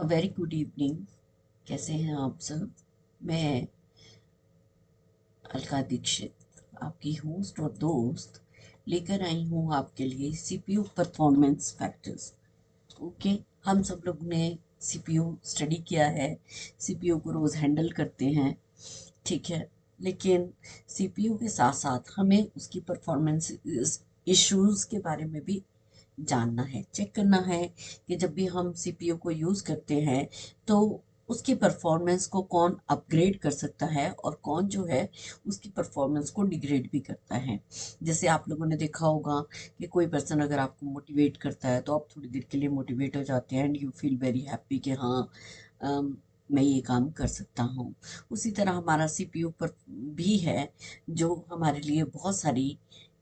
Very good evening. कैसे हैं आप सब? मैं अलका दीक्षित, आपकी होस्ट और दोस्त, लेकर आई हूँ आपके लिए सीपीयू परफॉर्मेंस फैक्टर्स। ओके। हम सब लोग ने सीपीयू स्टडी किया है, सीपीयू को रोज़ हैंडल करते हैं, ठीक है। लेकिन सीपीयू के साथ साथ हमें उसकी परफॉर्मेंस इश्यूज के बारे में भी जानना है, चेक करना है कि जब भी हम सीपीयू को यूज़ करते हैं तो उसकी परफॉर्मेंस को कौन अपग्रेड कर सकता है और कौन जो है उसकी परफॉर्मेंस को डिग्रेड भी करता है। जैसे आप लोगों ने देखा होगा कि कोई पर्सन अगर आपको मोटिवेट करता है तो आप थोड़ी देर के लिए मोटिवेट हो जाते हैं and you feel very happy कि हाँ, मैं ये काम कर सकता हूँ। उसी तरह हमारा सीपीयू पर भी है जो हमारे लिए बहुत सारी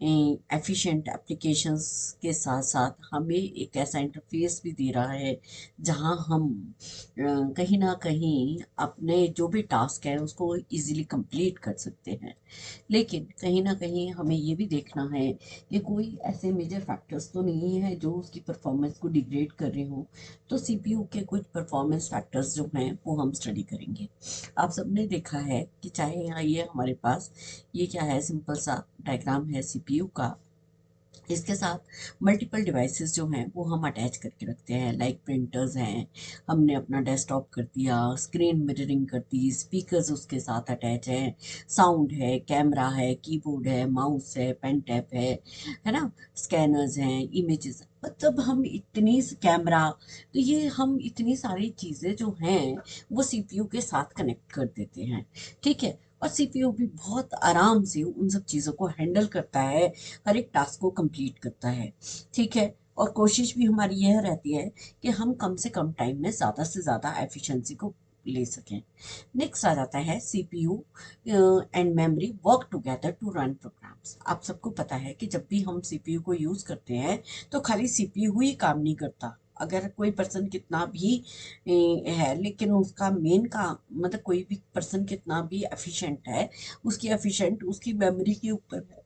एफिशिएंट एप्लीकेशंस के साथ साथ हमें एक ऐसा इंटरफेस भी दे रहा है जहां हम कहीं ना कहीं अपने जो भी टास्क है उसको इजीली कंप्लीट कर सकते हैं। लेकिन कहीं ना कहीं हमें ये भी देखना है कि कोई ऐसे मेजर फैक्टर्स तो नहीं है जो उसकी परफॉर्मेंस को डिग्रेड कर रहे हो। तो सीपीयू के कुछ परफॉर्मेंस फैक्टर्स जो हैं वो हम स्टडी करेंगे। आप सबने देखा है कि चाहे यहाँ ये हमारे पास ये क्या है, सिंपल सा डायग्राम है सीपीयू का। इसके साथ मल्टीपल डिवाइसेस जो हैं वो हम अटैच करके रखते हैं, लाइक प्रिंटर्स हैं, हमने अपना डेस्कटॉप कर दिया, स्क्रीन मिररिंग कर दी, स्पीकर्स उसके साथ अटैच हैं, साउंड है, कैमरा है, कीबोर्ड है, माउस है, पेन टैप है ना, स्कैनर्स हैं, इमेजेस, मतलब हम इतनी कैमरा, तो ये हम इतनी सारी चीज़ें जो हैं वो सीपीयू के साथ कनेक्ट कर देते हैं, ठीक है। और सीपीयू भी बहुत आराम से उन सब चीज़ों को हैंडल करता है, हर एक टास्क को कंप्लीट करता है, ठीक है। और कोशिश भी हमारी यह रहती है कि हम कम से कम टाइम में ज़्यादा से ज़्यादा एफिशिएंसी को ले सकें। नेक्स्ट आ जाता है CPU and memory work together to run programs. आप सबको पता है कि जब भी हम सीपीयू को यूज़ करते हैं तो खाली सीपीयू ही काम नहीं करता। अगर कोई पर्सन कितना भी है, लेकिन उसका मेन काम, मतलब कोई भी पर्सन कितना भी एफिशिएंट है, उसकी एफिशिएंट उसकी मेमोरी के ऊपर है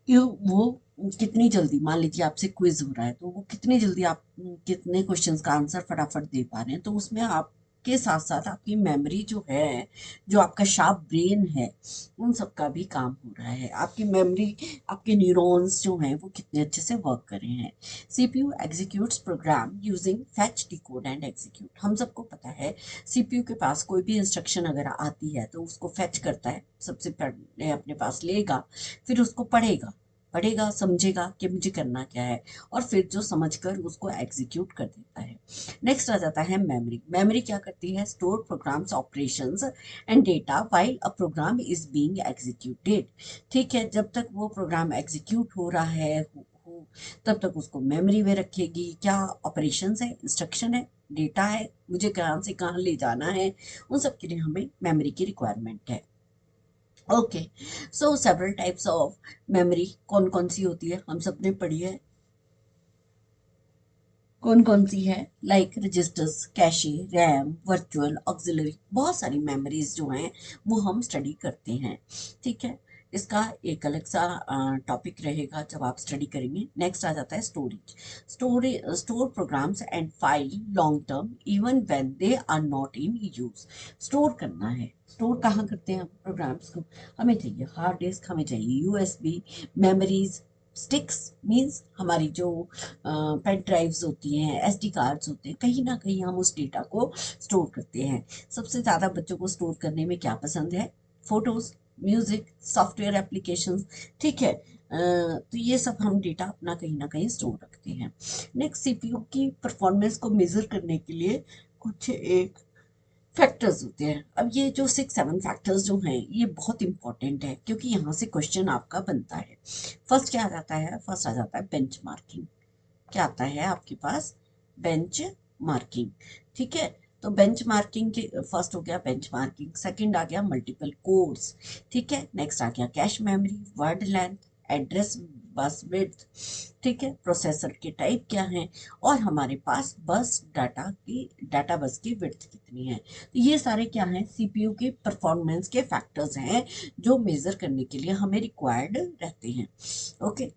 कि वो कितनी जल्दी, मान लीजिए आपसे क्विज हो रहा है तो वो कितनी जल्दी आप कितने क्वेश्चंस का आंसर फटाफट दे पा रहे हैं। तो उसमें आपके साथ साथ आपकी मेमोरी जो है, जो आपका शार्प ब्रेन है, उन सब का भी काम हो रहा है। आपकी मेमोरी, आपके न्यूरॉन्स जो हैं वो कितने अच्छे से वर्क कर रहे हैं। CPU executes program using fetch, decode and execute. हम सबको पता है सीपीयू के पास कोई भी इंस्ट्रक्शन अगर आती है तो उसको फैच करता है, सबसे पहले अपने पास लेगा, फिर उसको पढ़ेगा, पढ़ेगा समझेगा कि मुझे करना क्या है, और फिर जो समझकर उसको एग्जीक्यूट कर देता है। नेक्स्ट आ जाता है मेमोरी। मेमोरी क्या करती है? Store programs, operations and data while a program is being executed. ठीक है, जब तक वो प्रोग्राम एग्जीक्यूट हो रहा है तब तक उसको मेमोरी में रखेगी। क्या ऑपरेशंस है, इंस्ट्रक्शन है, डेटा है, मुझे कहाँ से कहाँ ले जाना है, उन सब के लिए हमें मेमोरी की रिक्वायरमेंट है। Okay. So several types of memory कौन कौन सी होती है हम सबने पढ़ी है। कौन कौन सी है? Like registers, cache, RAM, virtual, auxiliary, बहुत सारी मेमोरीज जो हैं वो हम स्टडी करते हैं, ठीक है। इसका एक अलग सा टॉपिक रहेगा जब आप स्टडी करेंगे। नेक्स्ट आ जाता है storage. Store programs and file long term even when they are not in use. Store करना है, स्टोर कहाँ करते हैं हम प्रोग्राम्स को? हमें चाहिए हार्ड डिस्क, हमें चाहिए यूएसबी मेमोरीज, स्टिक्स मीन्स हमारी जो पेन ड्राइव्स होती हैं, एसडी कार्ड्स होते हैं, कहीं ना कहीं हम उस डेटा को स्टोर करते हैं। सबसे ज़्यादा बच्चों को स्टोर करने में क्या पसंद है? फोटोज, म्यूजिक, सॉफ्टवेयर एप्लीकेशंस, ठीक है। तो ये सब हम डेटा अपना कहीं ना कहीं स्टोर रखते हैं। नेक्स्ट, सीपीयू की परफॉर्मेंस को मेजर करने के लिए कुछ एक फैक्टर्स होते हैं। अब ये जो 6-7 फैक्टर्स जो हैं ये बहुत इंपॉर्टेंट है क्योंकि यहाँ से क्वेश्चन आपका बनता है। फर्स्ट क्या आ जाता है? फर्स्ट आ जाता है बेंच मार्किंग। क्या आता है आपके पास? बेंच मार्किंग, ठीक है। तो बेंच मार्किंग के फर्स्ट हो गया बेंच मार्किंग, सेकंड आ गया मल्टीपल कोड्स, ठीक है। नेक्स्ट आ गया cache memory, word length, address bus width, ठीक है। प्रोसेसर के टाइप क्या है, और हमारे पास बस डाटा बस की विड्थ कितनी है। तो ये सारे क्या हैं? सीपीयू के परफॉर्मेंस के फैक्टर्स हैं जो मेजर करने के लिए हमें रिक्वायर्ड रहते हैं। ओके।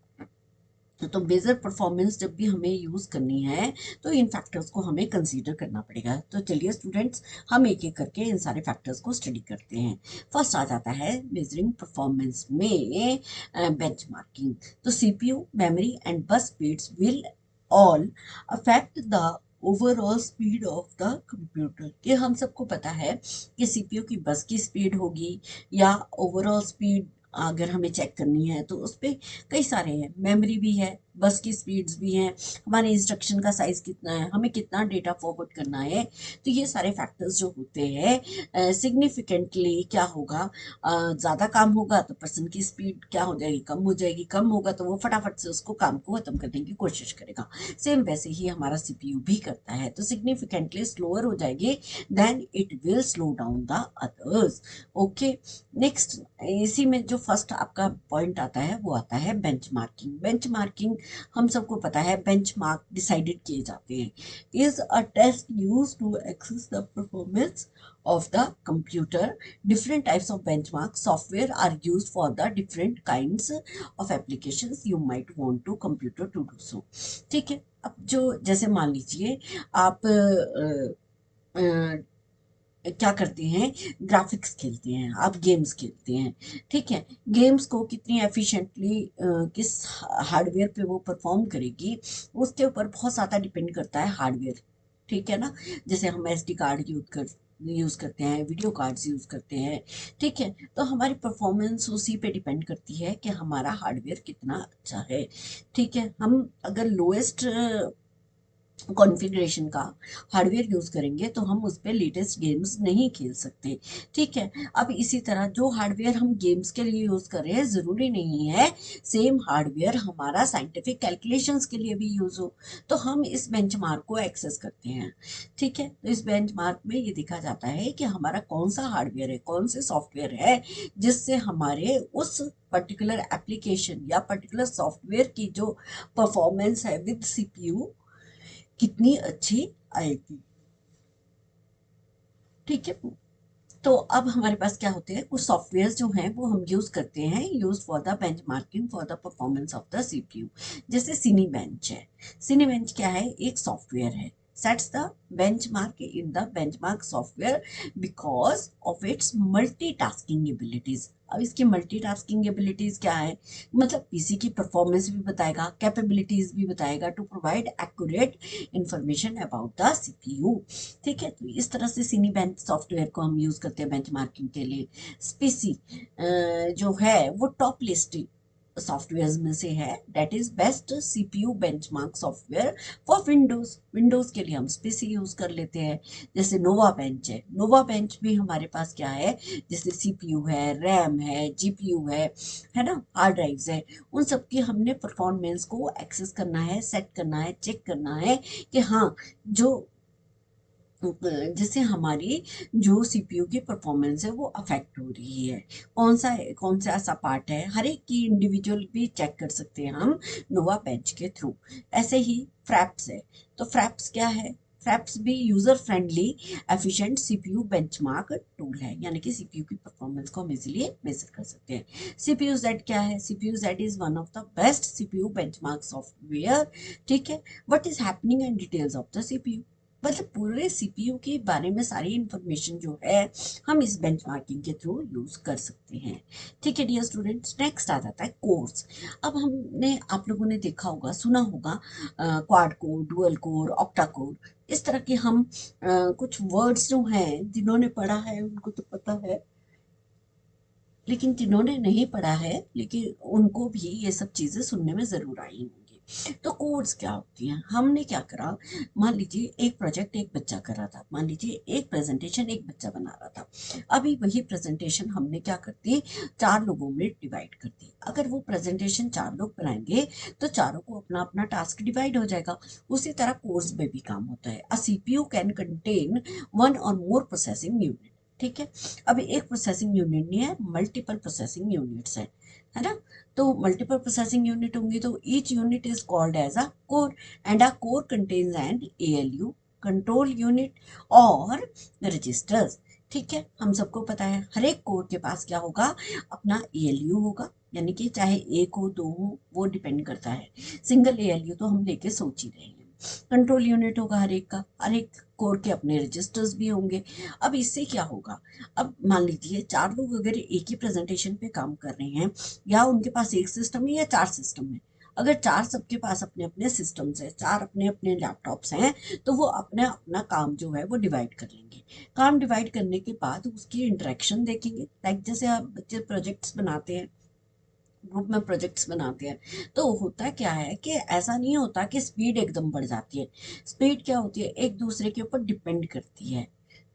तो मेजर परफॉर्मेंस जब भी हमें यूज़ करनी है तो इन फैक्टर्स को हमें कंसीडर करना पड़ेगा। तो चलिए स्टूडेंट्स, हम एक एक करके इन सारे फैक्टर्स को स्टडी करते हैं। फर्स्ट आ जाता है मेजरिंग परफॉर्मेंस में बेंचमार्किंग। तो सीपीयू, मेमोरी एंड बस speeds will all affect the overall speed of the computer. ये हम सबको पता है कि सीपीयू की बस की स्पीड होगी या ओवरऑल स्पीड अगर हमें चेक करनी है तो उस पर कई सारे हैं। मेमोरी भी है, बस की स्पीड्स भी हैं, हमारे इंस्ट्रक्शन का साइज कितना है, हमें कितना डेटा फॉरवर्ड करना है। तो ये सारे फैक्टर्स जो होते हैं सिग्निफिकेंटली क्या होगा, ज़्यादा काम होगा तो पर्सन की स्पीड क्या हो जाएगी, कम हो जाएगी। कम होगा तो वो फटाफट से उसको काम को खत्म करने की कोशिश करेगा। सेम वैसे ही हमारा सीपीयू भी करता है। तो सिग्निफिकेंटली स्लोअर हो जाएगी, then it will slow down the others. Okay, next इसी में जो फर्स्ट आपका पॉइंट आता है वो आता है बेंचमार्किंग। बेंचमार्किंग हम सबको पता है, बेंचमार्क डिसाइडेड किए जाते हैं। Is a test used to access the performance of the computer. Different types of benchmark software are used for the different kinds of applications you might want to computer to do so. ठीक है, अब जो जैसे मान लीजिए आप क्या करते हैं, ग्राफिक्स खेलते हैं, आप गेम्स खेलते हैं। ठीक है, गेम्स को कितनी एफिशिएंटली किस हार्डवेयर पे वो परफॉर्म करेगी उसके ऊपर बहुत ज़्यादा डिपेंड करता है हार्डवेयर। ठीक है ना, जैसे हम एसडी कार्ड यूज़ करते हैं, वीडियो कार्ड्स यूज़ करते हैं। ठीक है, तो हमारी परफॉर्मेंस उसी पे डिपेंड करती है कि हमारा हार्डवेयर कितना अच्छा है। ठीक है, हम अगर लोएस्ट कॉन्फ़िगरेशन का हार्डवेयर यूज़ करेंगे तो हम उस पर लेटेस्ट गेम्स नहीं खेल सकते। ठीक है, अब इसी तरह जो हार्डवेयर हम गेम्स के लिए यूज़ कर रहे हैं ज़रूरी नहीं है सेम हार्डवेयर हमारा साइंटिफिक कैलकुलेशंस के लिए भी यूज़ हो। तो हम इस बेंचमार्क को एक्सेस करते हैं। ठीक है, तो इस बेंचमार्क में ये देखा जाता है कि हमारा कौन सा हार्डवेयर है, कौन से सॉफ्टवेयर है जिससे हमारे उस पर्टिकुलर एप्लीकेशन या पर्टिकुलर सॉफ्टवेयर की जो परफॉर्मेंस है विद सीपीयू कितनी अच्छी आएगी। ठीक है, तो अब हमारे पास क्या होते हैं, कुछ सॉफ्टवेयर जो हैं वो हम यूज करते हैं, use for the benchmarking for the performance of the CPU. जैसे सिनीबेंच है। सिनीबेंच क्या है, एक सॉफ्टवेयर है, sets the benchmark in the benchmark software because of its multitasking abilities। अब इसकी मल्टीटास्किंग एबिलिटीज क्या है, मतलब पीसी की परफॉर्मेंस भी बताएगा, कैपेबिलिटीज भी बताएगा to provide accurate information about the CPU. ठीक है, तो इस तरह से सिनी बेंच सॉफ्टवेयर को हम यूज करते हैं बेंचमार्किंग के लिए। स्पेसी जो है वो टॉप लिस्ट सॉफ्टवेयर में से है, that is best CPU benchmark software for Windows. Windows के लिए हम स्पेसी यूज कर लेते हैं। जैसे नोवा बेंच है, नोवा बेंच भी हमारे पास क्या है, जैसे सीपीयू है, रैम है, जीपीयू है ना, हार्ड ड्राइव्स है, उन सब की हमने परफॉर्मेंस को एक्सेस करना है, सेट करना है, चेक करना है कि हाँ जो जिससे हमारी जो सीपीयू की परफॉर्मेंस है वो अफेक्ट हो रही है, कौन सा ऐसा पार्ट है, हर एक की इंडिविजुअल भी चेक कर सकते हैं हम नोवा बेंच के थ्रू। ऐसे ही फ्रैप्स है। तो फ्रैप्स क्या है, फ्रैप्स भी user friendly efficient CPU benchmark tool है, यानी कि सीपीयू की परफॉर्मेंस को हम इजीली मेजर कर सकते हैं। सीपीयू जेड क्या है, CPU Z is one of the best CPU benchmark software. ठीक है, what is happening and details of the CPU, मतलब पूरे सीपीयू के बारे में सारी इंफॉर्मेशन जो है हम इस बेंचमार्किंग के थ्रू यूज कर सकते हैं। ठीक है डियर स्टूडेंट्स, नेक्स्ट आ जाता है कोर्स। अब हमने आप लोगों ने देखा होगा, सुना होगा quad core, dual core, octa core, इस तरह के हम कुछ वर्ड्स जो हैं जिन्होंने पढ़ा है उनको तो पता है, लेकिन जिन्होंने नहीं पढ़ा है लेकिन उनको भी ये सब चीजें सुनने में जरूर आई होंगी। तो कोर्स क्या होती हैं, हमने क्या करा, मान लीजिए एक प्रोजेक्ट एक बच्चा कर रहा था, मान लीजिए एक प्रेजेंटेशन एक बच्चा बना रहा था। अभी वही प्रेजेंटेशन हमने क्या करती, 4 लोगों में डिवाइड कर दी। अगर वो प्रेजेंटेशन 4 लोग बनाएंगे तो चारों को अपना अपना टास्क डिवाइड हो जाएगा। उसी तरह कोर्स में भी काम होता है। अ सीपीयू कैन कंटेन 1 और मोर प्रोसेसिंग यूनिट। ठीक है, अब एक प्रोसेसिंग यूनिट नहीं है, मल्टीपल प्रोसेसिंग यूनिट्स है ना। तो मल्टीपल प्रोसेसिंग यूनिट होंगी तो each unit is called as a core, and a core contains an ALU control unit और रजिस्टर्स। ठीक है, हम सबको पता है हर एक कोर के पास क्या होगा, अपना एएलयू होगा, यानी कि चाहे एक हो दो हो वो डिपेंड करता है। सिंगल ALU तो हम लेके सोच ही रहे हैं। कंट्रोल यूनिट होगा हर एक का, हर एक कोर के अपने रजिस्टर्स भी होंगे। अब इससे क्या होगा, अब मान लीजिए 4 लोग अगर एक ही प्रेजेंटेशन पे काम कर रहे हैं, या उनके पास एक सिस्टम है या 4 सिस्टम है, अगर 4 सबके पास अपने अपने सिस्टम्स है, 4 अपने अपने लैपटॉप्स हैं, तो वो अपना अपना काम जो है वो डिवाइड कर लेंगे। काम डिवाइड करने के बाद उसकी इंटरेक्शन देखेंगे। लाइक जैसे आप बच्चे प्रोजेक्ट्स बनाते हैं, ग्रुप में प्रोजेक्ट्स बनाते हैं, तो होता क्या है कि ऐसा नहीं होता कि स्पीड एकदम बढ़ जाती है। स्पीड क्या होती है, एक दूसरे के ऊपर डिपेंड करती है।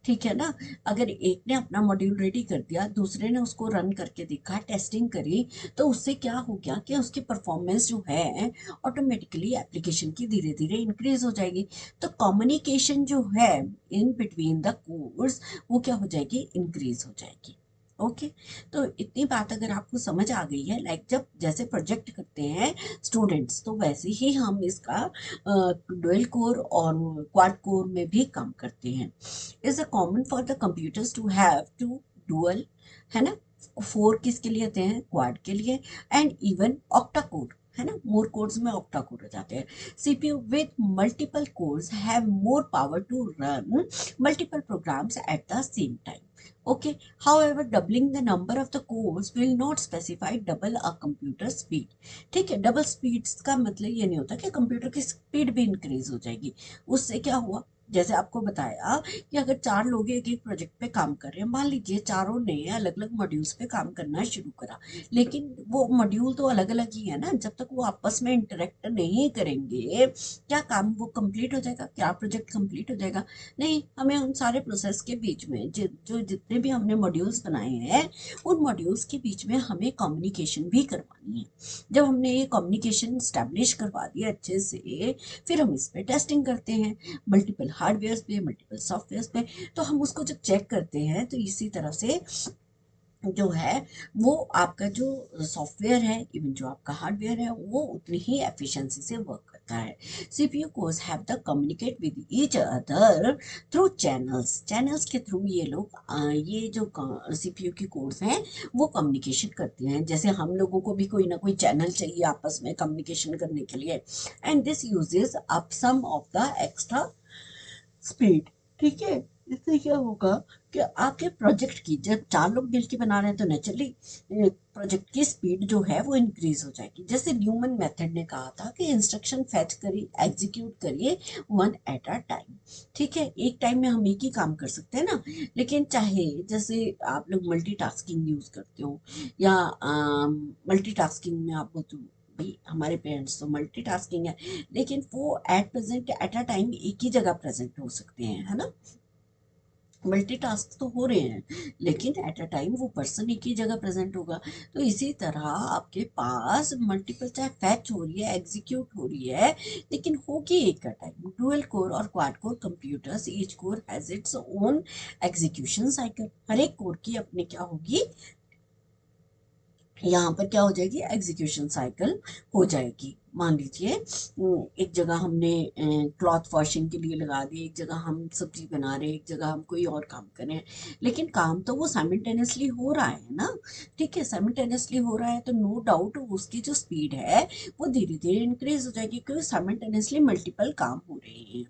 ठीक है ना। अगर एक ने अपना मॉड्यूल रेडी कर दिया, दूसरे ने उसको रन करके देखा, टेस्टिंग करी, तो उससे क्या हो गया कि उसकी परफॉर्मेंस जो है ऑटोमेटिकली एप्लीकेशन की धीरे धीरे इंक्रीज हो जाएगी। तो कम्युनिकेशन जो है इन बिटवीन द कोर्स, वो क्या हो जाएगी, इंक्रीज हो जाएगी। ओके। तो इतनी बात अगर आपको समझ आ गई है, लाइक जब जैसे प्रोजेक्ट करते हैं स्टूडेंट्स, तो वैसे ही हम इसका डुअल कोर और क्वाड कोर में भी काम करते हैं। Is a common for the computers to have two dual, है ना। 4 किसके लिए होते हैं, क्वाड के लिए, एंड इवन ऑक्टा कोर, है ना। मोर कोर्स में ऑक्टा कोर हो जाते हैं। CPU with multiple cores have more power to run multiple programs at the same time. Okay. However, doubling the number of the cores will not specify double a computer speed. ठीक है, double speeds का मतलब ये नहीं होता कि computer की speed भी इंक्रीज हो जाएगी। उससे क्या हुआ, जैसे आपको बताया कि अगर 4 लोग एक एक प्रोजेक्ट पे काम कर रहे हैं, मान लीजिए चारों ने अलग अलग मॉड्यूल्स पे काम करना शुरू करा, लेकिन वो मॉड्यूल तो अलग अलग ही है ना। जब तक वो आपस में इंटरेक्ट नहीं करेंगे, क्या काम वो कंप्लीट हो जाएगा, क्या प्रोजेक्ट कंप्लीट हो जाएगा? नहीं। हमें उन सारे प्रोसेस के बीच में जो जितने भी हमने मॉड्यूल्स बनाए हैं, उन मॉड्यूल्स के बीच में हमें कम्युनिकेशन भी करवानी है। जब हमने ये कम्युनिकेशन स्टैब्लिश करवा दिया अच्छे से, फिर हम इस पे टेस्टिंग करते हैं, मल्टीपल हार्डवेयर पे, मल्टीपल सॉफ्टवेयर पे। तो हम उसको जब चेक करते हैं, तो इसी तरह से जो है वो आपका जो सॉफ्टवेयर है, इवन जो आपका हार्डवेयर है, वो उतनी ही एफिशिएंसी से वर्क करता है। CPU course have the communicate with each other through channels. Channels के थ्रू ये लोग ये जो CPU की कोर्स हैं वो कम्युनिकेशन करते हैं। जैसे हम लोगों को भी कोई ना कोई चैनल चाहिए आपस में कम्युनिकेशन करने के लिए, and this uses up some of the extra speed. ठीक है। इससे क्या होगा कि आपके प्रोजेक्ट की, जब 4 लोग मिलकर बना रहे हैं, तो नेचुरली प्रोजेक्ट की स्पीड जो है वो इंक्रीज हो जाएगी। जैसे न्यूमन मेथड ने कहा था कि इंस्ट्रक्शन फेच करिए, एग्जीक्यूट करिए, वन एट अ टाइम। ठीक है, एक टाइम में हम एक ही काम कर सकते हैं ना। लेकिन चाहे जैसे आप लोग मल्टीटास्किंग यूज करते हो, या मल्टीटास्किंग में आप बोलते हो, भाई हमारे पेरेंट्स तो मल्टीटास्किंग है, लेकिन वो at present at a time एक ही जगह प्रेजेंट हो सकते हैं, है ना। मल्टीटास्क तो हो रहे हैं, लेकिन एट अ टाइम वो पर्सन एक ही जगह प्रेजेंट होगा। तो इसी तरह आपके पास मल्टीपल, चाहे फैच हो रही है, एग्जीक्यूट हो रही है, लेकिन होगी एक का टाइम। डुअल कोर और quad core computers, each core has its own execution cycle. हर एक कोर की अपनी क्या होगी, यहाँ पर क्या हो जाएगी, एग्जीक्यूशन साइकिल हो जाएगी। मान लीजिए एक जगह हमने क्लॉथ वॉशिंग के लिए लगा दी, एक जगह हम सब्जी बना रहे हैं, एक जगह हम कोई और काम कर रहे हैं, लेकिन काम तो वो साइमल्टेनियसली हो रहा है ना। ठीक है, साइमल्टेनियसली हो रहा है, तो नो डाउट उसकी जो स्पीड है वो धीरे धीरे इंक्रीज हो जाएगी, क्योंकि साइमल्टेनियसली मल्टीपल काम हो रहे हैं।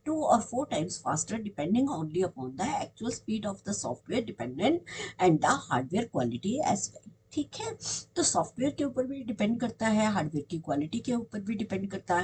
2 or 4 times faster depending only upon the actual speed of the software dependent and the hardware quality as well। ठीक है। तो सॉफ्टवेयर के ऊपर भी डिपेंड करता है, हार्डवेयर की क्वालिटी के ऊपर भी डिपेंड करता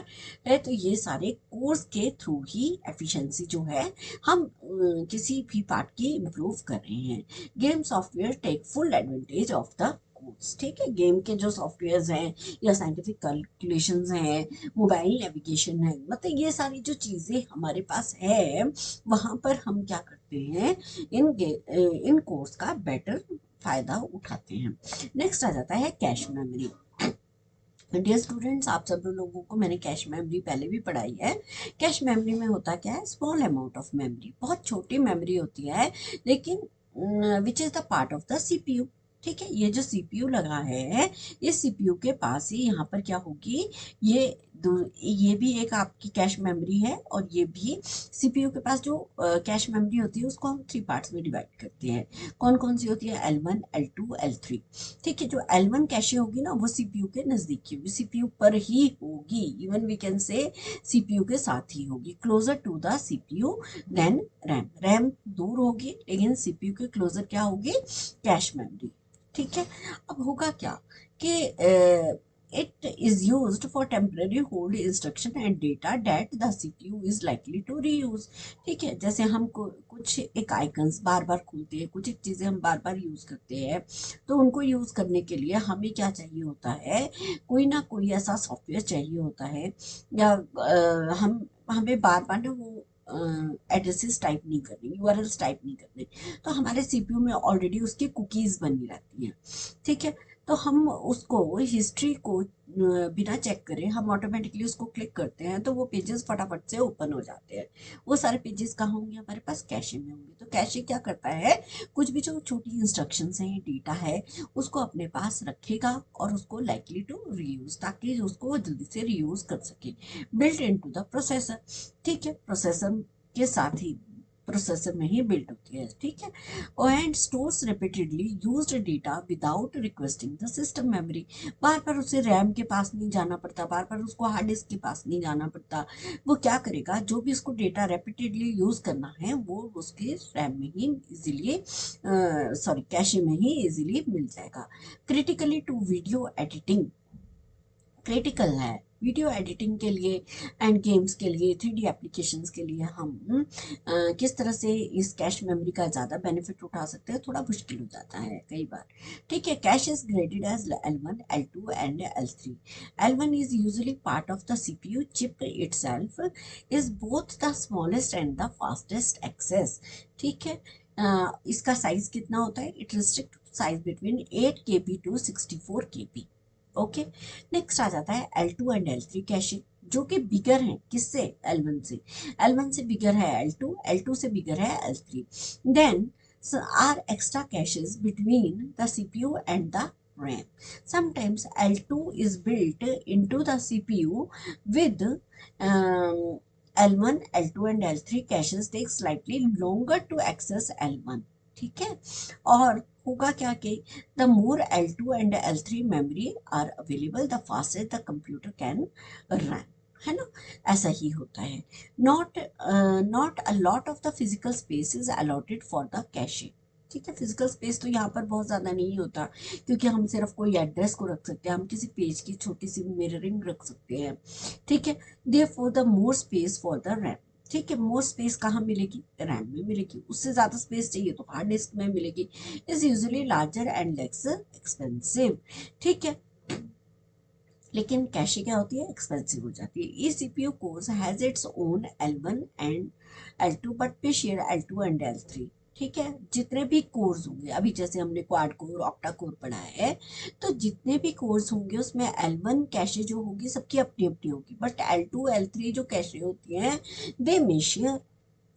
है। तो ये सारे कोर्स के थ्रू ही एफिशिएंसी जो है हम किसी भी पार्ट की इम्प्रूव कर रहे हैं। Game software take full advantage of the cores. ठीक है, गेम के जो सॉफ्टवेयर्स हैं, या साइंटिफिक कैलकुलेशंस हैं, मोबाइल नेविगेशन है, मतलब ये सारी जो चीज़ें हमारे पास है, वहाँ पर हम क्या करते हैं, इन कोर्स का बेटर फायदा उठाते हैं। नेक्स्ट आ जाता है कैश मेमोरी। डियर स्टूडेंट्स, आप सब लोगों को मैंने कैश मेमोरी पहले भी पढ़ाई है। कैश मेमोरी में होता क्या है, स्मॉल अमाउंट ऑफ मेमोरी, बहुत छोटी मेमोरी होती है, लेकिन which is the part of the CPU। ठीक है, ये जो CPU लगा है, इस CPU के पास ही यहाँ पर क्या होगी, ये ये भी एक आपकी कैश मेमोरी है, और ये भी सीपीयू के पास जो कैश मेमोरी होती है उसको हम 3 पार्ट्स में डिवाइड करते हैं। कौन कौन सी होती है? L1, L2, L3। ठीक है, जो L1 कैशे होगी ना वो सीपीयू के नजदीक की होगी, सीपीयू पर ही होगी, even we can say CPU के साथ ही होगी, closer to the CPU than RAM. RAM दूर होगी लेकिन सीपीयू के क्लोजर क्या होगी? Cache memory. ठीक है, अब होगा क्या कि it is used for temporary hold instruction and data that the CPU is likely to reuse। ठीक है, जैसे हम कुछ एक आइकन्स बार बार खोलते हैं, कुछ एक चीजें हम बार बार यूज करते हैं, तो उनको यूज करने के लिए हमें क्या चाहिए होता है? कोई ना कोई ऐसा सॉफ्टवेयर चाहिए होता है, या हम हमें बार बार ना वो एड्रेसेस टाइप नहीं करनी, यूआरएल्स टाइप नहीं करने, तो हमारे सीपीयू में ऑलरेडी उसकी कुकीज बनी रहती हैं। ठीक है, तो हम उसको हिस्ट्री को बिना चेक करे हम ऑटोमेटिकली उसको क्लिक करते हैं, तो वो पेजेस फटाफट से ओपन हो जाते हैं। वो सारे पेजेस कहाँ होंगे? हमारे पास कैशे में होंगे। तो कैशे क्या करता है? कुछ भी जो छोटी इंस्ट्रक्शंस हैं, डेटा है, उसको अपने पास रखेगा और उसको लाइकली टू रीयूज, ताकि उसको वो जल्दी से रीयूज कर सके, बिल्ट इनटू द प्रोसेसर। ठीक है, प्रोसेसर के साथ ही प्रोसेसर में ही बिल्ट होती है। ठीक है, and stores repeatedly used data without requesting the system memory. बार बार उसे रैम के पास नहीं जाना पड़ता, बार बार उसको हार्ड डिस्क के पास नहीं जाना पड़ता। वो क्या करेगा? जो भी उसको डेटा रिपीटेडली यूज करना है वो उसके रैम में ही इजीली, सॉरी कैशे में ही इजीली मिल जाएगा। Critically to video editing, critical है वीडियो एडिटिंग के लिए एंड गेम्स के लिए, 3D एप्लीकेशंस के लिए हम किस तरह से इस कैश मेमोरी का ज़्यादा बेनिफिट उठा सकते हैं, थोड़ा मुश्किल हो जाता है कई बार। ठीक है, cache is graded as L1, L2 and L3। L1 is usually part of the CPU chip itself, is both the smallest and the fastest access. ठीक है, इसका साइज कितना होता है? It restrict size between 8 KB to 64 KB। Okay, next आ जाता है L2 and L3 cache, जो कि बिगर है किससे? L1 से। L1 से बिगर है L2, L2 से बिगर है L3। Then are extra caches between the CPU and the RAM। Sometimes L2 is built into the CPU with L1, L2 and L3 caches take slightly longer to access L1। ठीक है, और होगा क्या कि the more L2 and L3 memory are available, the faster the computer can run। है ना, ऐसा ही होता है। Not a lot of the physical space is allotted for the cache। ठीक है, फिजिकल स्पेस तो यहाँ पर बहुत ज़्यादा नहीं होता, क्योंकि हम सिर्फ कोई एड्रेस को रख सकते हैं, हम किसी पेज की छोटी सी मिररिंग रख सकते हैं। ठीक है, therefore the more space for the RAM. ठीक है, मोर स्पेस कहाँ मिलेगी? रैम में मिलेगी। उससे ज़्यादा स्पेस चाहिए तो हार्ड डिस्क में मिलेगी। Is usually larger and less expensive. ठीक है, लेकिन कैशे क्या होती है? एक्सपेंसिव हो जाती है। Each CPU cores has its own L1 and L2 but पे शेयर L2 एंड L3। ठीक है, जितने भी कोर्स होंगे, अभी जैसे हमने क्वाड कोर, ऑक्टा कोर पढ़ा है, तो जितने भी कोर्स होंगे उसमें L1 कैशे जो होगी सबकी अपनी अपनी होगी, बट L2 L3 जो कैशे होती हैं दे मे शेयर।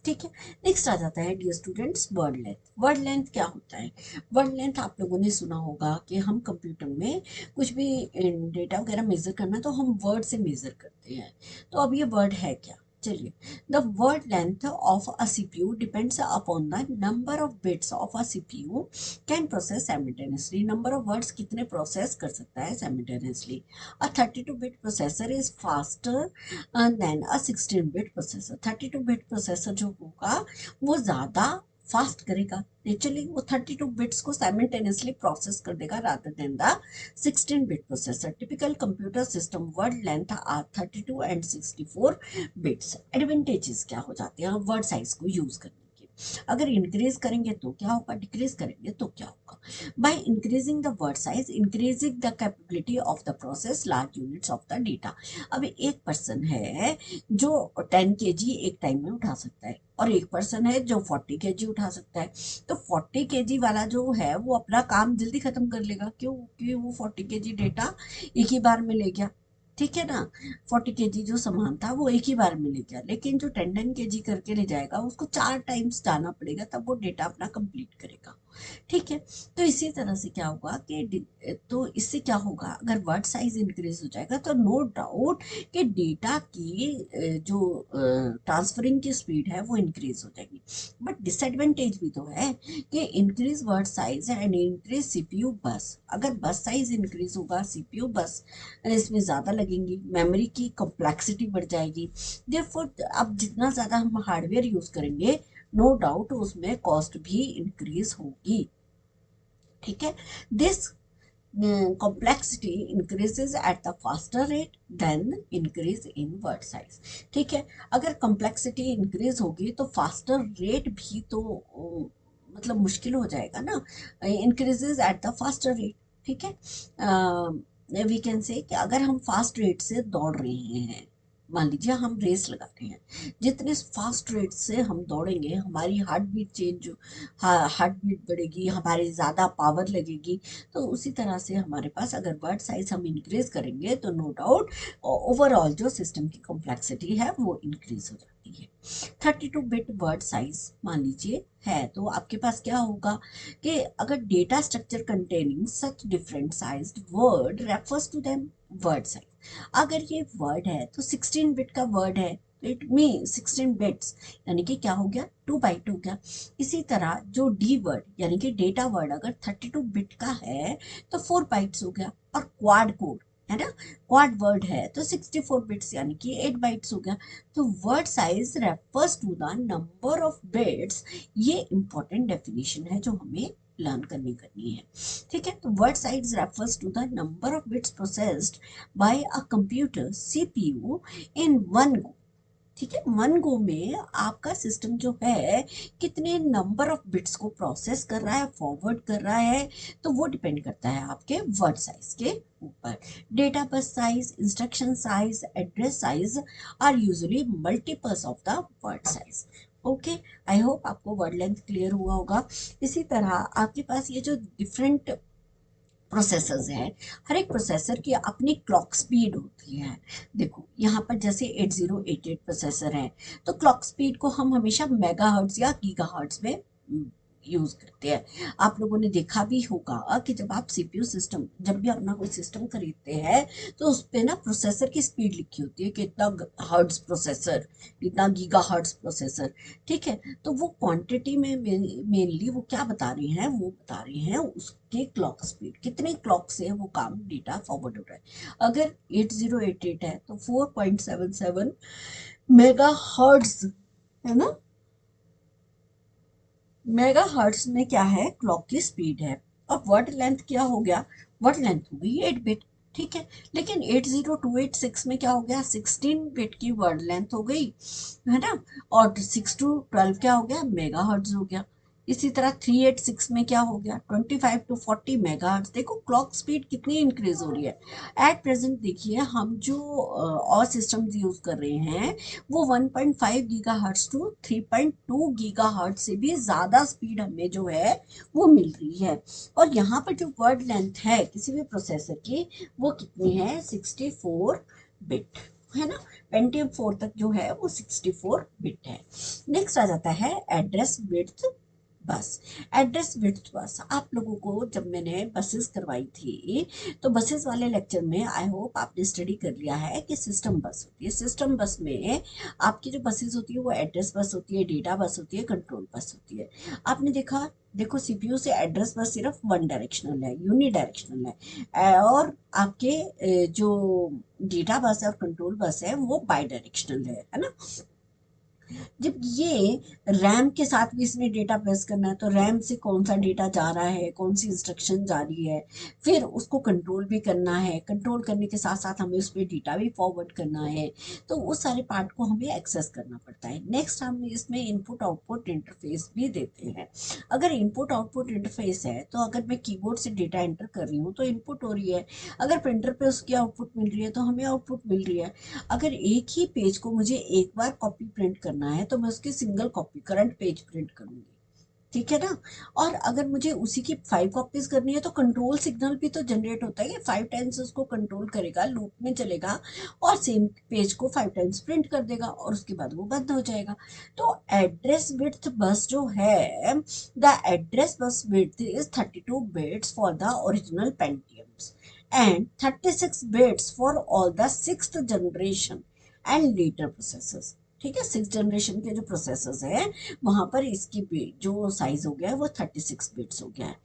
ठीक है, नेक्स्ट आ जाता है dear students word length. Word length क्या होता है? वर्ड लेंथ आप लोगों ने सुना होगा कि हम कंप्यूटर में कुछ भी डेटा वगैरह मेजर करना है तो हम वर्ड से मेजर करते हैं। तो अब ये वर्ड है क्या? चलिए, the word length of a CPU depends upon the number of bits of a CPU can process simultaneously. Number of words कितने प्रोसेस कर सकता है simultaneously? A 32 bit processor is faster than a 16 bit processor. 32 bit processor जो होगा वो ज़्यादा fast करेगा, naturally वो 32 बिट्स को साइमल्टेनियसली प्रोसेस कर देगा rather than the 16 bit processor. Typical computer system word length are 32 and 64 bits. Advantages क्या हो जाते हैं वर्ड साइज को यूज करने के? अगर इंक्रीज करेंगे तो क्या होगा, डिक्रीज करेंगे तो क्या होगा? by increasing the word size, increasing the capability of the process large units of the data। अब एक पर्सन है जो 10 kg एक टाइम में उठा सकता है, और एक पर्सन है जो 40 kg उठा सकता है। तो 40 kg वाला जो है वो अपना काम जल्दी खत्म कर लेगा, क्यों? क्योंकि वो 40 kg डेटा एक ही बार में ले गया। ठीक है ना, 40 kg जो सामान था वो एक ही बार में ले गया, लेकिन जो 10 10 kg करके ले जाएगा उसको 4 टाइम्स जाना पड़ेगा, तब वो डेटा अपना कंप्लीट करेगा। ठीक है। तो इसी तरह से क्या होगा कि तो इससे क्या होगा, अगर वर्ड साइज इंक्रीज हो जाएगा तो नो डाउट कि डेटा की जो ट्रांसफरिंग की स्पीड है वो इंक्रीज हो जाएगी। बट डिसएडवांटेज भी तो है कि increase word size and increase CPU बस। अगर बस साइज इंक्रीज होगा, सीपीयू बस इसमें ज़्यादा लगेंगी, मेमोरी की कॉम्प्लेक्सिटी बढ़ जाएगी। देयरफॉर अब जितना ज़्यादा हम हार्डवेयर यूज़ करेंगे, नो डाउट उसमें कॉस्ट भी इंक्रीज होगी। ठीक है। This complexity increases at the faster rate than increase in word size। ठीक है। अगर complexity increase होगी तो faster rate भी तो मतलब मुश्किल हो जाएगा ना, increases at the faster rate। ठीक है। वी कैन से कि अगर हम फास्ट रेट से दौड़ रहे हैं, मान लीजिए हम रेस लगा रहे हैं, जितने फास्ट रेट से हम दौड़ेंगे हमारी heart beat change, heart beat बढ़ेगी, हमारी ज़्यादा पावर लगेगी। तो उसी तरह से हमारे पास अगर वर्ड साइज हम इंक्रीज करेंगे तो नो डाउट ओवरऑल जो सिस्टम की कॉम्प्लेक्सिटी है वो इंक्रीज हो जाती है। 32 बिट वर्ड साइज मान लीजिए है, तो आपके पास क्या होगा कि अगर data structure containing such different sized word refers to them word size. अगर ये वर्ड है तो 16 बिट का वर्ड है, तो इट मीन 16 बिट्स, यानी कि क्या हो गया, 2 बाइट हो गया। इसी तरह जो डी वर्ड यानी कि डेटा वर्ड अगर 32 बिट का है तो 4 बाइट्स हो गया। और क्वाड कोड है ना, क्वाड वर्ड है तो 64 बिट्स यानी कि 8 बाइट्स हो गया। तो word size refers to the number of bits, ये इंपॉर्टेंट डेफिनेशन है जो हमें लर्न करनी है। ठीक है। तो word size refers to the number of bits processed by a computer CPU in one go. ठीक है। वन गो में आपका सिस्टम जो है कितने नंबर ऑफ बिट्स को प्रोसेस कर रहा है, फॉरवर्ड कर रहा है, तो वो डिपेंड करता है आपके वर्ड साइज के ऊपर। Data bus size, instruction size, address size are usually multiples of the word size. Okay, I hope आपको वर्ड लेंथ क्लियर हुआ होगा। इसी तरह आपके पास ये जो डिफरेंट प्रोसेसर्स हैं, हर एक प्रोसेसर की अपनी क्लॉक स्पीड होती है। देखो यहाँ पर जैसे 8088 प्रोसेसर है, तो क्लॉक स्पीड को हम हमेशा मेगाहर्ट्ज या गीगाहर्ट्ज में यूज करते हैं। आप लोगों ने देखा भी होगा कि जब आप सीपीयू सिस्टम, जब भी अपना कोई सिस्टम खरीदते हैं तो उस पे ना प्रोसेसर की स्पीड लिखी होती है कि इतना हर्ट्ज प्रोसेसर, इतना गीगाहर्ट्ज प्रोसेसर। ठीक है। तो वो क्वांटिटी में मेनली वो क्या बता रही हैं, वो बता रही हैं उसके क्लॉक स्पीड, कितने क्लॉक से वो काम डेटा फॉरवर्ड हो रहा है। अगर 8088 है तो 4.77 मेगा हर्ट्ज है ना, मेगा हर्ट्ज में क्या है, क्लॉक की स्पीड है। अब वर्ड लेंथ क्या हो गया, वर्ड लेंथ हो गई 8 बिट। ठीक है। लेकिन 80286 में क्या हो गया, 16 बिट की वर्ड लेंथ हो गई है ना, और 6 to 12 क्या हो गया, मेगा हर्ट्ज हो गया। इसी तरह 386 में क्या हो गया, 25 to 40 मेगा हर्ट्ज। देखो क्लॉक स्पीड कितनी इंक्रीज हो रही है। एट प्रेजेंट देखिए हम जो और सिस्टम यूज कर रहे हैं वो 1.5 gigahertz to 3.2 gigahertz से भी ज़्यादा स्पीड हमें जो है वो मिल रही है। और यहाँ पर जो वर्ड लेंथ है किसी भी प्रोसेसर की वो कितनी है, 64 बिट है ना। पेंटियम 4 तक जो है वो 64 बिट है। नेक्स्ट आ जाता है एड्रेस विड्थ बस। एड्रेस विड्थ बस आप लोगों को जब मैंने बसेस करवाई थी तो बसेस वाले लेक्चर में आई होप आपने स्टडी कर लिया है कि सिस्टम बस होती है। सिस्टम बस में आपकी जो बसेस होती है वो एड्रेस बस होती है, डेटा बस होती है, कंट्रोल बस होती है। आपने देखा, देखो सीपीयू से एड्रेस बस सिर्फ वन डायरेक्शनल है, यूनी डायरेक्शनल है, और आपके जो डेटा बस और कंट्रोल बस है वो बाई डायरेक्शनल है ना। जब ये रैम के साथ भी इसने डेटा प्रेस करना है तो रैम से कौन सा डेटा जा रहा है, कौन सी इंस्ट्रक्शन जा रही है, फिर उसको कंट्रोल भी करना है, कंट्रोल करने के साथ साथ हमें उस पर डेटा भी फॉरवर्ड करना है। तो उस सारे पार्ट को हमें एक्सेस करना पड़ता है। नेक्स्ट हम इसमें इनपुट आउटपुट इंटरफेस भी देते हैं। अगर इनपुट आउटपुट इंटरफेस है तो अगर मैं कीबोर्ड से डेटा एंटर कर रही हूँ तो इनपुट हो रही है, अगर प्रिंटर पे उसकी आउटपुट मिल रही है तो हमें आउटपुट मिल रही है। अगर एक ही पेज को मुझे एक बार कॉपी प्रिंट करना है तो मैं उसकी single copy current page print करूंगी। ठीक है ना। और अगर मुझे उसी की 5 कॉपीज करनी है तो कंट्रोल सिग्नल भी तो जनरेट होता है, ये 5 टाइम्स उसको कंट्रोल करेगा, लूप में चलेगा और सेम पेज को 5 टाइम्स प्रिंट कर देगा और उसके बाद वो बंद हो जाएगा। तो एड्रेस विड्थ बस जो है, the address bus width is 32 bits for the original Pentiums and 36 bits for all the 6th generation and later processors. ठीक है, 6th जनरेशन के जो प्रोसेसर्स हैं वहां पर इसकी जो साइज हो गया है वो 36 बिट्स हो गया है।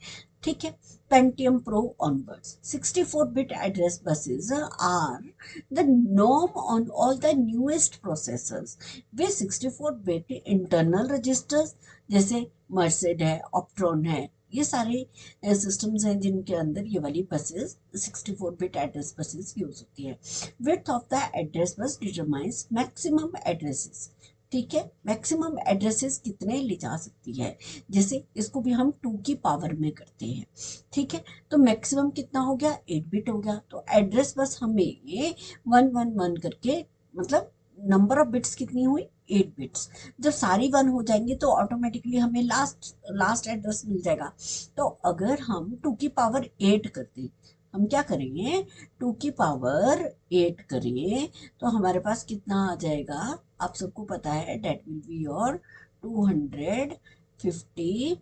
ठीक है, Pentium pro onwards 64 bit address buses are the norm on all the newest processors they 64 bit internal registers जैसे मर्सिड है, ऑप्ट्रॉन है, ये सारे सिस्टम्स हैं जिनके अंदर ये वाली buses 64 bit address buses use होती है। विड्थ ऑफ द एड्रेस बस डिटरमाइंस मैक्सिमम एड्रेसेस। ठीक है, मैक्सिमम एड्रेसेस कितने ले जा सकती है, जैसे इसको भी हम 2 की पावर में करते हैं। ठीक है, तो मैक्सिमम कितना हो गया, 8 बिट हो गया। तो एड्रेस बस हमें ये 111 करके, मतलब नंबर ऑफ बिट्स कितनी हुई, 8 बिट्स। जब सारी 1 हो जाएंगे तो ऑटोमेटिकली हमें लास्ट लास्ट एड्रेस मिल जाएगा। तो अगर हम 2 की पावर 8 करते, हम क्या करेंगे, 2 की पावर 8 करें तो हमारे पास कितना आ जाएगा, आप सबको पता है, डेट विल बी योर 250,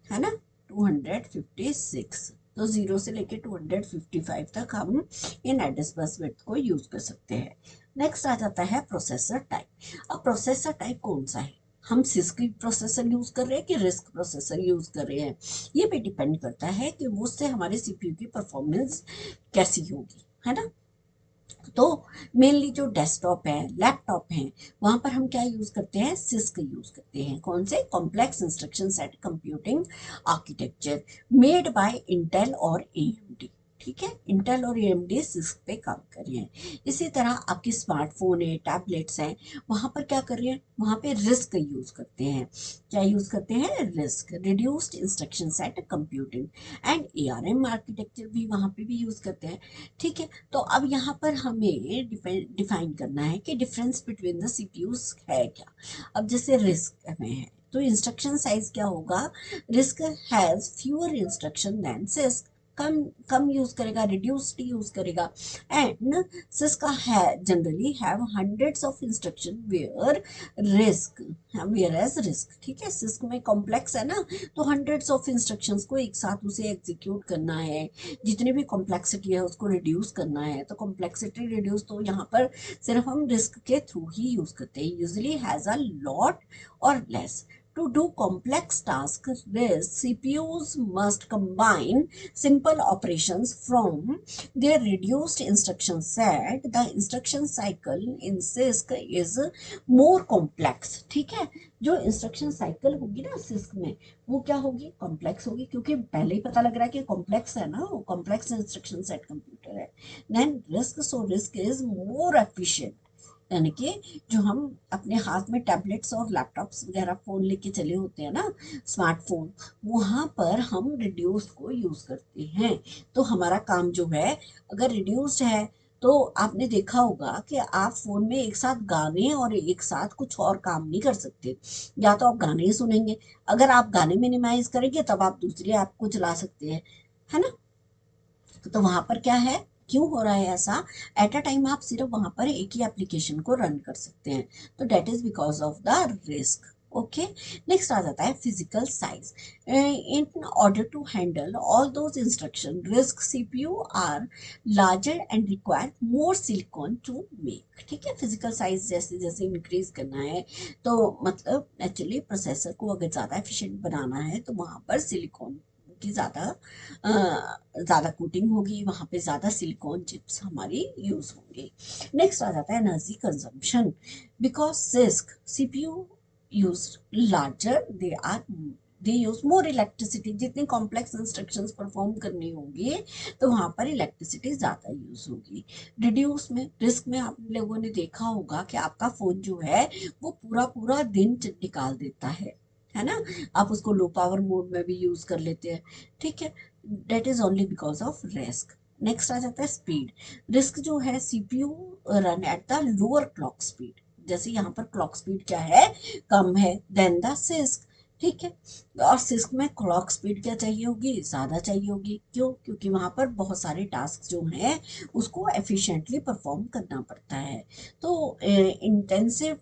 है ना, 256। तो 0 से लेके 255 तक हम इन एड्रेस बस विड्थ को यूज कर सकते हैं। नेक्स्ट आ जाता है प्रोसेसर टाइप। अब प्रोसेसर टाइप कौन सा है, हम सिस्क प्रोसेसर यूज कर रहे हैं कि रिस्क प्रोसेसर यूज कर रहे हैं, ये भी डिपेंड करता है कि उससे हमारे सीपीयू की परफॉर्मेंस कैसी होगी, है ना। तो मेनली जो डेस्कटॉप है, लैपटॉप है, वहां पर हम क्या यूज करते हैं, सिस्क यूज करते हैं। कौन से, complex instruction set computing architecture made by Intel और एएमडी। ठीक है, इंटेल और एएमडी सिस्क पे काम कर रहे हैं। इसी तरह आपकी स्मार्टफोन है, टैबलेट्स हैं, वहां पर क्या कर रहे हैं, वहां पे रिस्क यूज करते हैं। क्या यूज करते हैं, risk, reduced instruction set computing and ARM architecture भी वहां पे भी यूज करते हैं। ठीक है, तो अब यहाँ पर हमें डिफाइन करना है कि डिफरेंस बिटवीन द सीपीयूज है क्या। अब जैसे रिस्क में है तो इंस्ट्रक्शन साइज क्या होगा, RISC has fewer instruction than CISC, कम कम यूज करेगा, रिड्यूस्ड यूज करेगा। एंड सिस्क है generally have hundreds of instruction where RISC, whereas RISC, ठीक है, सिस्क में कॉम्प्लेक्स है ना, तो हंड्रेड्स ऑफ इंस्ट्रक्शंस को एक साथ उसे एग्जीक्यूट करना है, जितनी भी कॉम्प्लेक्सिटी है उसको रिड्यूस करना है। तो कॉम्प्लेक्सिटी रिड्यूस तो यहाँ पर सिर्फ हम रिस्क के थ्रू ही यूज करते हैं, यूजली हैज अ लॉट और less. To do complex tasks, this CPUs must combine simple operations from their reduced instruction set. The instruction cycle in CISC is more complex. ठीक है, जो instruction cycle होगी ना six में, वो क्या होगी, कॉम्प्लेक्स होगी, क्योंकि पहले ही पता लग रहा है कि कॉम्प्लेक्स है ना, वो कॉम्प्लेक्स इंस्ट्रक्शन सेट कंप्यूटर है। Then RISC, so RISC is more efficient, यानी कि जो हम अपने हाथ में टैबलेट्स और लैपटॉप्स वगैरह फोन लेके चले होते हैं ना, स्मार्टफोन, वहां पर हम रिड्यूस को यूज करते हैं। तो हमारा काम जो है, अगर रिड्यूस्ड है तो आपने देखा होगा कि आप फोन में एक साथ गाने और एक साथ कुछ और काम नहीं कर सकते, या तो आप गाने ही सुनेंगे, अगर आप गाने मिनिमाइज करेंगे तब आप दूसरी ऐप को चला सकते हैं, है ना। तो वहां पर क्या है, क्यों हो रहा है ऐसा, एट अ टाइम आप सिर्फ वहां पर एक ही एप्लीकेशन को रन कर सकते हैं, तो that is because of the RISC. Okay, next आ जाता है physical size. In order to handle all those instruction, RISC CPU are larger and require more silicon to make. ठीक है, फिजिकल साइज जैसे जैसे इंक्रीज करना है तो मतलब एक्चुअली प्रोसेसर को अगर ज़्यादा एफिशिएंट बनाना है तो वहाँ पर सिलिकॉन की ज़्यादा कोटिंग होगी, वहाँ पे ज़्यादा सिलिकॉन चिप्स हमारी यूज़ होंगी। नेक्स्ट आ जाता है energy consumption, because six CPU use larger, they use more electricity, जितनी कॉम्प्लेक्स इंस्ट्रक्शंस परफॉर्म करनी होंगी तो वहाँ पर इलेक्ट्रिसिटी ज़्यादा यूज होगी। रिड्यूस में, रिस्क में आप लोगों ने देखा होगा कि आपका फ़ोन जो है वो पूरा पूरा दिन निकाल देता है ना, आप उसको लो पावर मोड में भी यूज कर लेते हैं। ठीक है, that is only because of RISC. Next आ जाता है स्पीड। रिस्क जो है CPU run at the lower clock speed, जैसे यहाँ पर क्लॉक स्पीड क्या है, कम है देन द सिस्क, ठीक है। और सिस्क में क्लॉक स्पीड क्या चाहिए होगी, ज़्यादा चाहिए होगी। क्यों? क्योंकि वहाँ पर बहुत सारे टास्क जो हैं उसको एफिशिएंटली परफॉर्म करना पड़ता है। तो intensive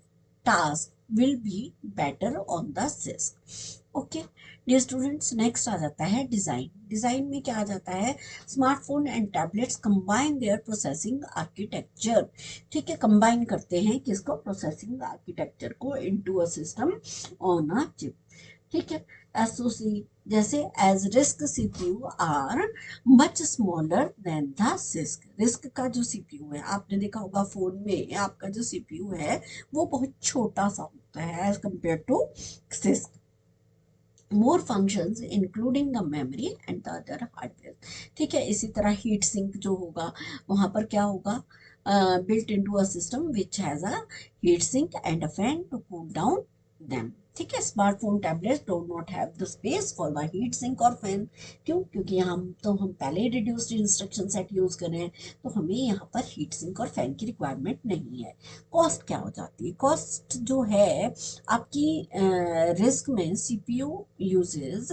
task will be better on the CISC. Okay dear students, next आ जाता है डिज़ाइन। डिज़ाइन में क्या आ जाता है, smartphone and tablets combine their processing architecture. ठीक है, कंबाइन करते हैं किसको, प्रोसेसिंग आर्किटेक्चर को into a system on a chip. ठीक है, एसओसी जैसे as RISC CPU are much smaller than the CISC. RISC का जो सीपीयू है, आपने देखा होगा फोन में आपका जो सीपीयू है वो बहुत छोटा सा होता है as compare to CISC. More functions including the memory and the other hardware. ठीक है, इसी तरह हीट सिंक जो होगा वहां पर क्या होगा, built into a system which has a heat sink and a fan to cool down them। ठीक है, smartphone tablets do not have the space for the heat sink और फैन। क्यों? क्योंकि हम पहले ही रिड्यूस्ड इंस्ट्रक्शन सेट यूज कर रहे हैं, तो हमें यहाँ पर हीट सिंक और फैन की रिक्वायरमेंट नहीं है। कॉस्ट क्या हो जाती है, कॉस्ट जो है आपकी रिस्क में सीपीयू यूजेस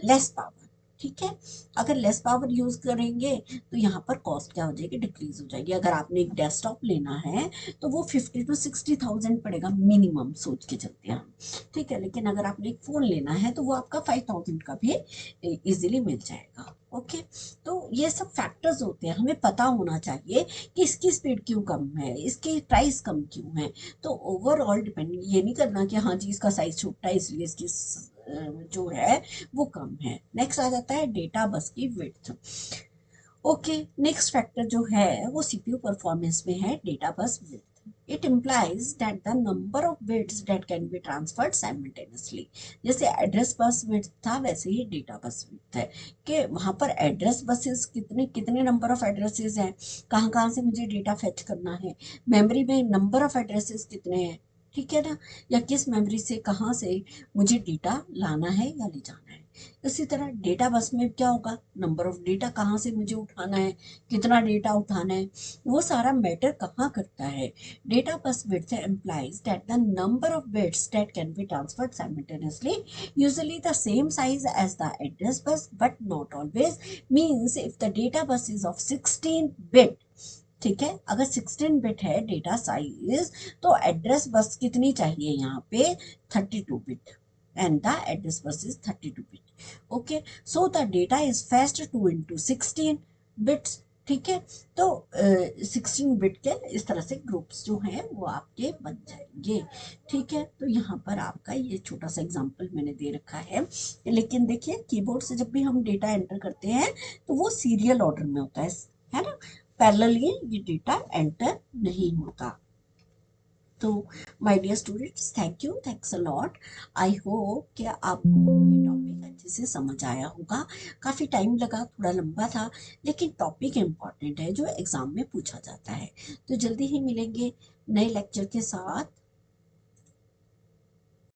लेस पावर। ठीक है, अगर लेस पावर यूज करेंगे तो यहाँ पर कॉस्ट क्या हो जाएगी, डिक्रीज हो जाएगी। अगर आपने एक डेस्कटॉप लेना है तो वो 50 to 60,000 पड़ेगा मिनिमम, सोच के चलते हैं हम। ठीक है, लेकिन अगर आपने एक फोन लेना है तो वो आपका 5,000 का भी इजीली मिल जाएगा। ओके, तो ये सब फैक्टर्स होते हैं, हमें पता होना चाहिए कि इसकी स्पीड क्यों कम है, इसकी प्राइस कम क्यों है। तो ओवरऑल डिपेंड ये नहीं करना कि हाँ जी इसका साइज छोटा है इसलिए इसकी जो है वो कम है। नेक्स्ट आ जाता है डेटा बस की विड्थ। ओके, नेक्स्ट फैक्टर जो है वो सीपीयू परफॉर्मेंस में है data bus width. It implies that the number of bits that can be transferred simultaneously। जैसे एड्रेस बस विड्थ था वैसे ही डेटा बस विड्थ है कि वहां पर एड्रेस बसेस कितने कितने नंबर ऑफ एड्रेसेस हैं, कहाँ कहाँ से मुझे डेटा फेच करना है, मेमोरी में नंबर ऑफ एड्रेसेस कितने हैं। ठीक है ना, या किस मेमोरी से कहाँ से मुझे डेटा लाना है या ले जाना है। इसी तरह डेटा बस में क्या होगा, नंबर ऑफ डेटा कहाँ से मुझे उठाना है, कितना डेटा उठाना है, वो सारा मैटर कहाँ करता है। Data bus width implies that the number of bits that can be transferred simultaneously, usually the same size as the address bus but not always, means if the data bus is of 16 bit। ठीक है, अगर 16 bit है data size तो address bus कितनी चाहिए यहाँ पे, 32 bit, and the address bus is 32 bit। okay, so the data is fetched 2 into 16 bits। ठीक है, तो 16 बिट के इस तरह से ग्रुप्स जो हैं वो आपके बन जाएंगे। ठीक है, तो यहाँ पर आपका ये छोटा सा एग्जांपल मैंने दे रखा है। लेकिन देखिए कीबोर्ड से जब भी हम डेटा एंटर करते हैं तो वो सीरियल ऑर्डर में होता है ना, पैरेलली ये डेटा एंटर नहीं होता। तो my dear students, thank you, thanks a lot. I hope कि आपको ये टॉपिक अच्छे से समझ आया होगा। काफ़ी टाइम लगा, थोड़ा लंबा था, लेकिन टॉपिक इम्पॉर्टेंट है जो एग्ज़ाम में पूछा जाता है। तो जल्दी ही मिलेंगे नए लेक्चर के साथ।